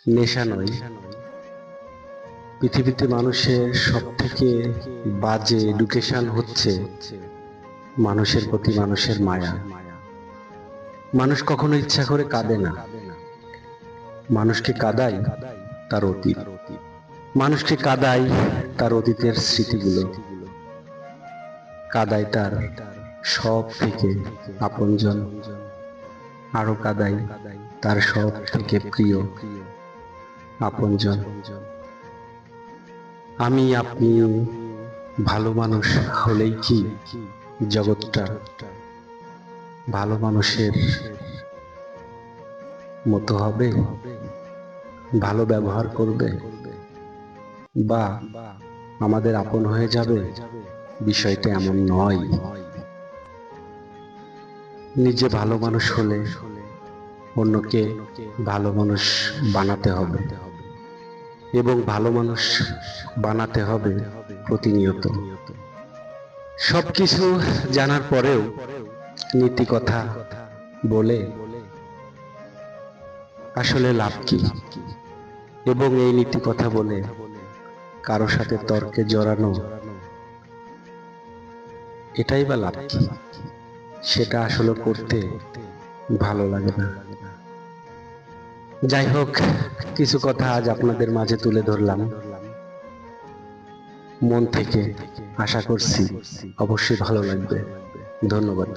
নেশা নয়। পৃথিবীতে মানুষের সব থেকে বাজে এডুকেশন হচ্ছে মানুষের প্রতি মানুষের মায়া। মানুষ কখনো ইচ্ছা করে কাঁদে না, মানুষকে কাঁদায় তার অতীত, মানুষকে কাঁদায় তার অতীতের স্মৃতিগুলো, কাঁদায় তার সব থেকে আপনজন, আরো কাঁদায় তার সব থেকে প্রিয় আপনজন। আমি আপনি ভালো মানুষ হলেই কি জগৎটা ভালো মানুষের মতো হবে, ভালো ব্যবহার করবে বা আমাদের আপন হয়ে যাবে? বিষয়টা এমন নয়। নিজে ভালো মানুষ হলে অন্যকে ভালো মানুষ বানাতে হবে, এবং ভালো মানুষ বানাতে হবে প্রতিনিয়ত। সবকিছু জানার পরেও নীতি কথা বলে আসলে লাভ কি? এবং এই নীতি কথা বলে কারো সাথে তর্কে জড়ানো, এটাই বা লাভ কি? সেটা আসলে করতে ভালো লাগে না। যাই হোক, কিছু কথা আজ আপনাদের মাঝে তুলে ধরলাম মন থেকে। আশা করছি অবশ্যই ভালো লাগবে। ধন্যবাদ।